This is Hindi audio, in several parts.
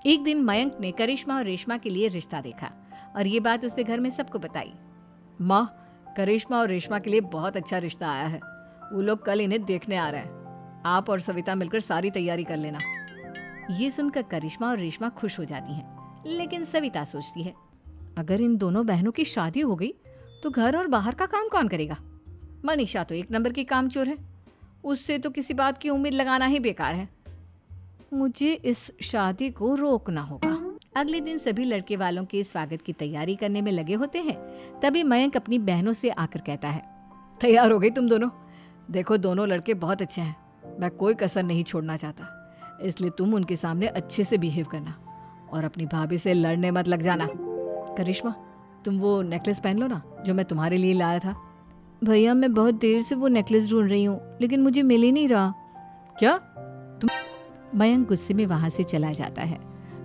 एक दिन मयंक ने करिश्मा और रेशमा के लिए रिश्ता देखा और ये बात उसने घर में सबको बताई। माँ, करिश्मा और रेशमा के लिए बहुत अच्छा रिश्ता आया है। वो लोग कल इन्हें देखने आ रहे हैं। आप और सविता मिलकर सारी तैयारी कर लेना। ये सुनकर करिश्मा और रेशमा खुश हो जाती हैं, लेकिन सविता सोचती है, अगर इन दोनों बहनों की शादी हो गई तो घर और बाहर का काम कौन करेगा? मनीषा तो एक नंबर की कामचोर है, उससे तो किसी बात की उम्मीद लगाना ही बेकार है। मुझे इस शादी को रोकना होगा। अगले दिन सभी लड़के वालों के स्वागत की तैयारी करने में लगे होते हैं। तभी मयंक अपनी बहनों से आकर कहता है, तैयार हो गई तुम दोनों? देखो, दोनों लड़के बहुत अच्छे हैं, मैं कोई कसर नहीं छोड़ना चाहता, इसलिए तुम उनके सामने अच्छे से बिहेव करना और अपनी भाभी से लड़ने मत लग जाना। करिश्मा, तुम वो नेकलेस पहन लो ना जो मैं तुम्हारे लिए लाया था। भैया, मैं बहुत देर से वो नेकलेस ढूंढ रही हूँ, लेकिन मुझे मिल ही नहीं रहा। क्या तुम? मयंक गुस्से में वहां से चला जाता है।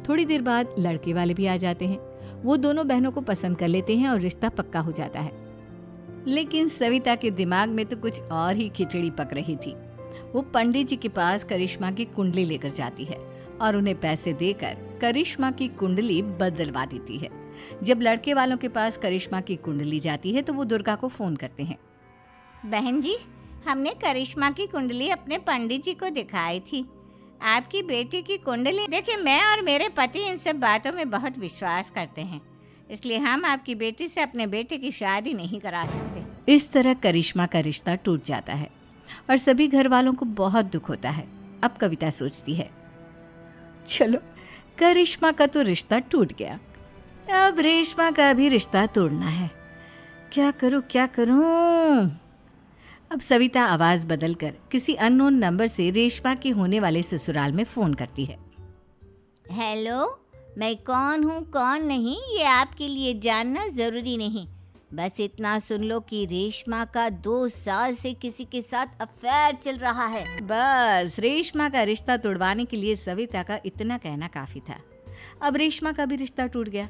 थोड़ी देर बाद लड़के वाले भी आ जाते हैं। वो दोनों बहनों को पसंद कर लेते हैं और रिश्ता पक्का हो जाता है। लेकिन सविता के दिमाग में तो कुछ और ही खिचड़ी पक रही थी। वो पंडित जी के पास करिश्मा की कुंडली लेकर जाती है और उन्हें पैसे देकर करिश्मा की कुंडली बदलवा देती है। जब लड़के वालों के पास करिश्मा की कुंडली जाती है तो वो दुर्गा को फोन करते हैं। बहन जी, हमने करिश्मा की कुंडली अपने पंडित जी को दिखाई थी। आपकी बेटी की कुंडली देखिए, मैं और मेरे पति इन सब बातों में बहुत विश्वास करते हैं, इसलिए हम आपकी बेटी से अपने बेटे की शादी नहीं करा सकते। इस तरह करिश्मा का रिश्ता टूट जाता है और सभी घर वालों को बहुत दुख होता है। अब कविता सोचती है, चलो करिश्मा का तो रिश्ता टूट गया, अब रेशमा का भी रिश्ता तोड़ना है। क्या करूं? अब सविता आवाज बदलकर किसी अननोन नंबर से रेशमा के होने वाले ससुराल में फोन करती है। हेलो, मैं कौन हूँ कौन नहीं ये आपके लिए जानना जरूरी नहीं, बस इतना सुन लो कि रेशमा का 2 साल से किसी के साथ अफेयर चल रहा है। बस रेशमा का रिश्ता तोड़वाने के लिए सविता का इतना कहना काफी था। अब रेशमा का भी रिश्ता टूट गया।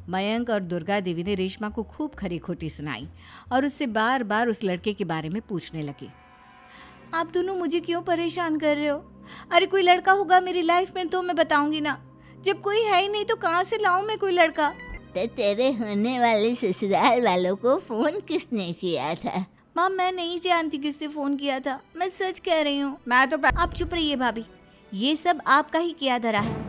मयंक और दुर्गा देवी ने रेशमा को खूब खरी खोटी सुनाई और उससे बार बार उस लड़के के बारे में पूछने लगी। आप दोनों मुझे क्यों परेशान कर रहे हो? अरे कोई लड़का होगा मेरी लाइफ में तो मैं बताऊंगी ना, जब कोई है ही नहीं तो कहाँ से लाऊं मैं कोई लड़का? तो तेरे होने वाले ससुराल वालों को फोन किसने किया था? माँ, मैं नहीं जानती किसने फोन किया था, मैं सच कह रही हूँ। मैं तो आप चुप रहिए भाभी, ये सब आपका ही किया धरा है।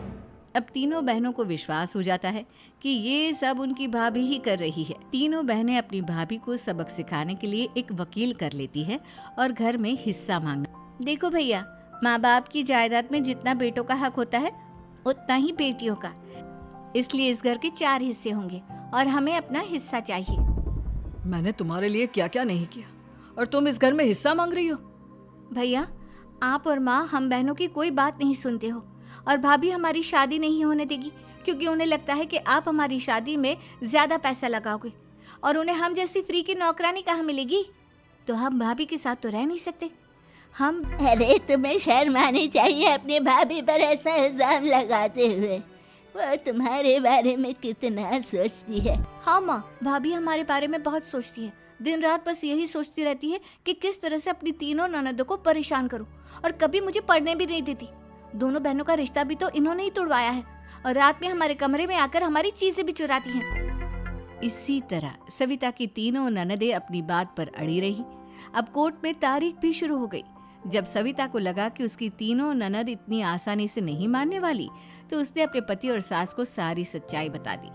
अब तीनों बहनों को विश्वास हो जाता है कि ये सब उनकी भाभी ही कर रही है। तीनों बहनें अपनी भाभी को सबक सिखाने के लिए एक वकील कर लेती है और घर में हिस्सा मांगना। देखो भैया, माँ बाप की जायदाद में जितना बेटों का हक होता है उतना ही बेटियों का, इसलिए इस घर के 4 हिस्से होंगे और हमें अपना हिस्सा चाहिए। मैंने तुम्हारे लिए क्या क्या नहीं किया और तुम इस घर में हिस्सा मांग रही हो? भैया, आप और माँ हम बहनों की कोई बात नहीं सुनते हो और भाभी हमारी शादी नहीं होने देगी क्योंकि उन्हें लगता है कि आप हमारी शादी में ज्यादा पैसा लगाओगे और उन्हें हम जैसी फ्री की नौकरानी कहाँ मिलेगी, तो हम भाभी के साथ तो रह नहीं सकते। हम अरे तुम्हें शर्म आनी चाहिए अपनी भाभी पर ऐसा इल्जाम लगाते हुए। वो तुम्हारे बारे में कितना सोचती है। हाँ माँ, भाभी हमारे बारे में बहुत सोचती है, दिन रात बस यही सोचती रहती है कि किस तरह से अपनी तीनों ननदों को परेशान करूं और कभी मुझे पढ़ने भी नहीं देती। दोनों बहनों का रिश्ता भी तो इन्होंने ही तोड़वाया है और रात में हमारे कमरे में आकर हमारी चीजें भी चुराती हैं। इसी तरह सविता की तीनों ननदें अपनी बात पर अड़ी रही। अब कोर्ट में तारीख भी शुरू हो गई। जब सविता को लगा कि उसकी तीनों ननद इतनी आसानी से नहीं मानने वाली, तो उसने अपने पति और सास को सारी सच्चाई बता दी